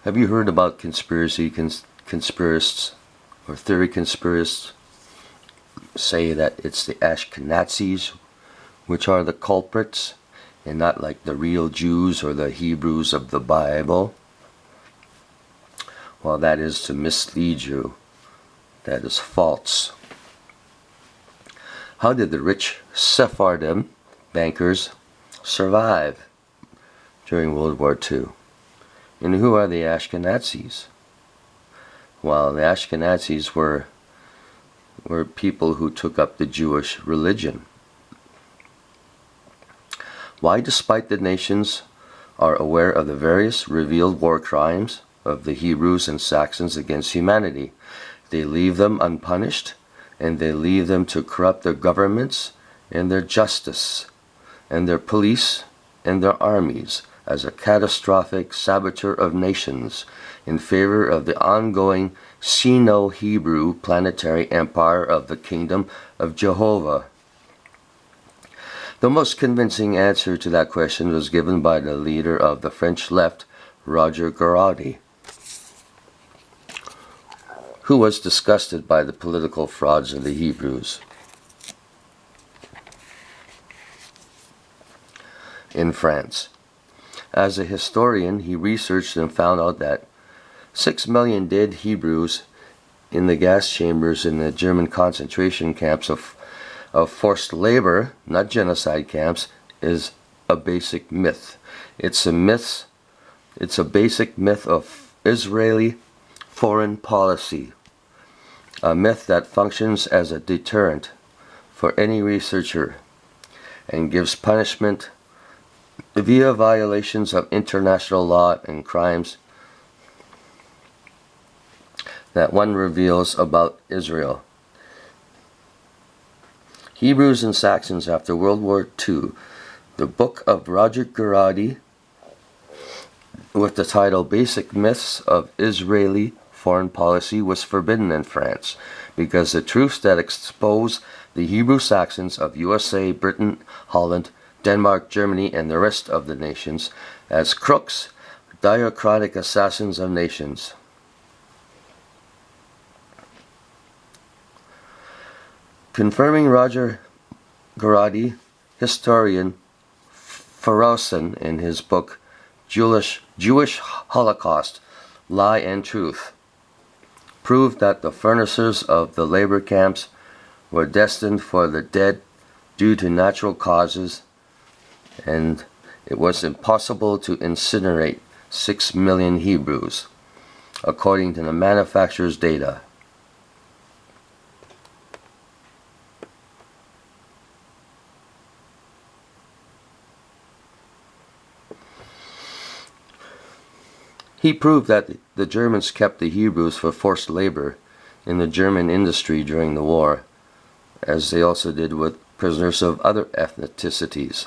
Have you heard about conspiracists or theory conspiracists say that it's the Ashkenazis which are the culprits and not like the real Jews or the Hebrews of the Bible? Well, that is to mislead you. That is false. How did the rich Sephardim bankers survive during World War II? And who are the Ashkenazis? Well, the Ashkenazis were people who took up the Jewish religion. Why, despite the nations are aware of the various revealed war crimes of the Hebrews and Saxons against humanity, they leave them unpunished, and they leave them to corrupt their governments and their justice and their police and their armies as a catastrophic saboteur of nations in favor of the ongoing Sino-Hebrew planetary empire of the Kingdom of Jehovah? The most convincing answer to that question was given by the leader of the French left, Roger Garaudy, who was disgusted by the political frauds of the Hebrews. In France. As a historian, he researched and found out that 6 million dead Hebrews in the gas chambers in the German concentration camps of forced labor, not genocide camps, is a basic myth. It's a basic myth of Israeli foreign policy, a myth that functions as a deterrent for any researcher and gives punishment via violations of international law and crimes that one reveals about Israel. Hebrews and Saxons after World War II. The book of Roger Garaudy, with the title Basic Myths of Israeli Foreign Policy, was forbidden in France because the truths that expose the Hebrew Saxons of USA, Britain, Holland, Denmark, Germany, and the rest of the nations as crooks, diacrotic assassins of nations. Confirming Roger Garaudy, historian Ferocen in his book Jewish Holocaust, Lie and Truth, proved that the furnaces of the labor camps were destined for the dead due to natural causes, and it was impossible to incinerate 6 million Hebrews, according to the manufacturer's data. He proved that the Germans kept the Hebrews for forced labor in the German industry during the war, as they also did with prisoners of other ethnicities.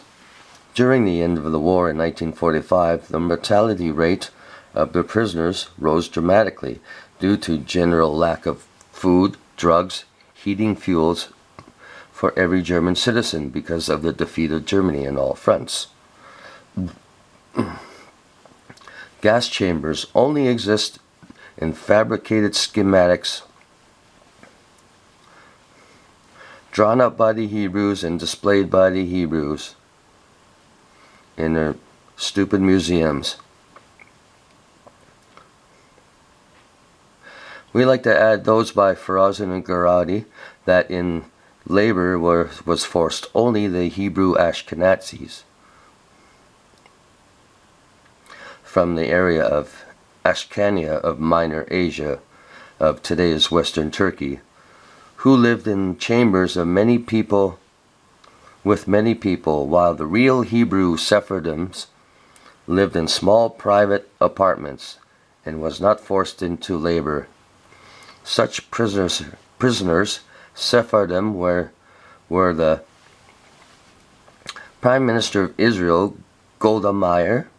During the end of the war in 1945, the mortality rate of the prisoners rose dramatically due to general lack of food, drugs, heating fuels for every German citizen because of the defeat of Germany on all fronts. Gas chambers only exist in fabricated schematics drawn up by the Hebrews and displayed by the Hebrews in their stupid museums. We like to add those by Ferocen and Garaudy that in labor was forced only the Hebrew Ashkenazis from the area of Ashkania of Minor Asia, of today's Western Turkey, who lived in chambers of many people, with many people, while the real Hebrew Sephardims lived in small private apartments and was not forced into labor. Such prisoners Sephardim were the Prime Minister of Israel, Golda Meir,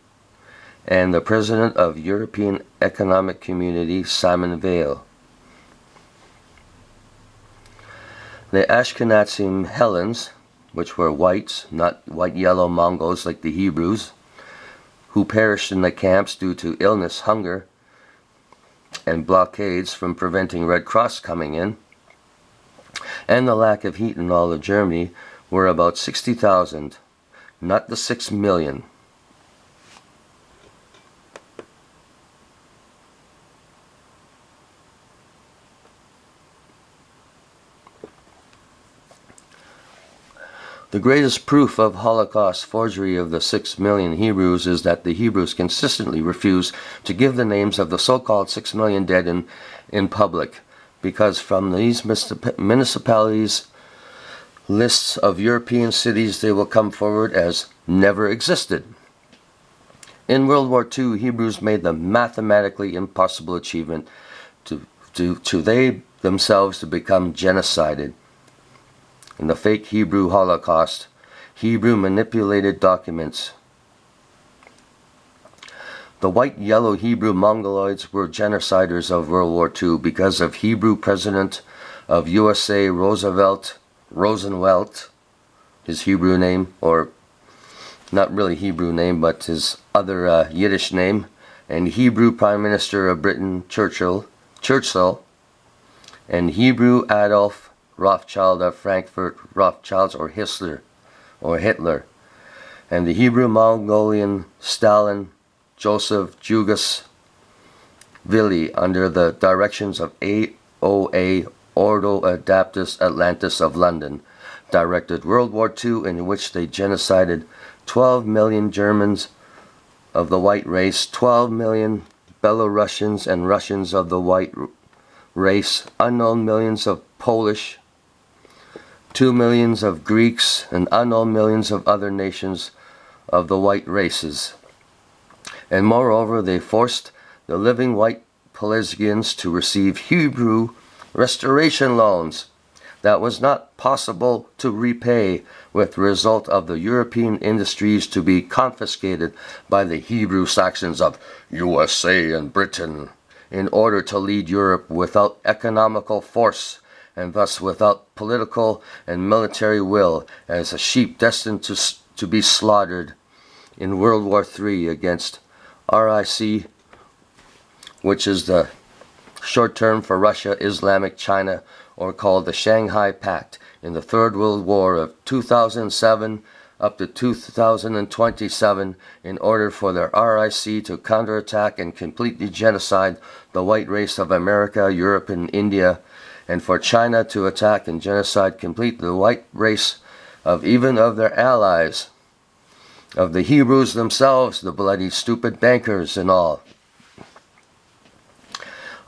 and the President of European Economic Community, Simon Veil. The Ashkenazim Hellenes, which were whites, not white-yellow Mongols like the Hebrews, who perished in the camps due to illness, hunger, and blockades from preventing Red Cross coming in, and the lack of heat in all of Germany, were about 60,000, not the 6 million. The greatest proof of Holocaust forgery of the 6 million Hebrews is that the Hebrews consistently refuse to give the names of the so-called 6 million dead in public, because from these municipalities' lists of European cities they will come forward as never existed. In World War II, Hebrews made the mathematically impossible achievement to they themselves to become genocided. In the fake Hebrew Holocaust, Hebrew manipulated documents. The white-yellow Hebrew Mongoloids were genociders of World War II because of Hebrew President of USA Roosevelt, his Hebrew name, or not really Hebrew name, but his other Yiddish name, and Hebrew Prime Minister of Britain, Churchill, and Hebrew Adolf Rothschild of Frankfurt, Rothschilds, or Hitler, and the Hebrew Mongolian Stalin, Joseph Jugas Vili, under the directions of AOA, Ordo Adaptus Atlantis of London, directed World War II, in which they genocided 12 million Germans of the white race, 12 million Belarusians and Russians of the white race, unknown millions of Polish, 2 millions of Greeks, and unknown millions of other nations of the white races. And moreover, they forced the living white Pelasgians to receive Hebrew restoration loans that was not possible to repay, with the result of the European industries to be confiscated by the Hebrew Saxons of USA and Britain, in order to lead Europe without economical force, and thus without political and military will, as a sheep destined to be slaughtered in World War III against RIC, which is the short term for Russia, Islamic China, or called the Shanghai Pact, in the Third World War of 2007 up to 2027, in order for the RIC to counterattack and completely genocide the white race of America, Europe, and India, and for China to attack and genocide completely the white race of even of their allies, of the Hebrews themselves, the bloody stupid bankers and all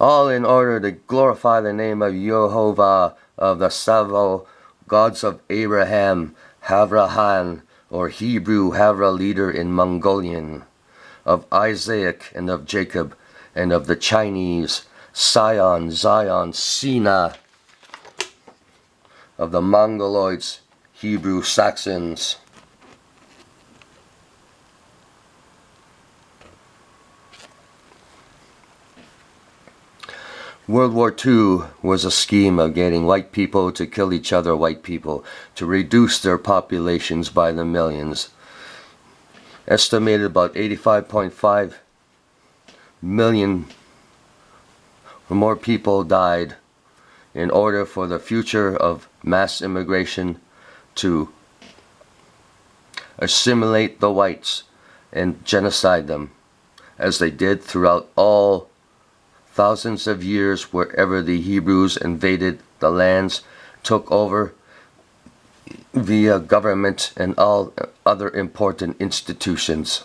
in order to glorify the name of Jehovah, of the Savo gods of Abraham, Havrahan, or Hebrew Havra leader in Mongolian, of Isaac and of Jacob, and of the Chinese, Sion, Zion, Sina, of the Mongoloids, Hebrew Saxons. World War II was a scheme of getting white people to kill each other white people, to reduce their populations by the millions. Estimated about 85.5 million or more people died in order for the future of mass immigration to assimilate the whites and genocide them, as they did throughout all thousands of years wherever the Hebrews invaded the lands, took over via government and all other important institutions.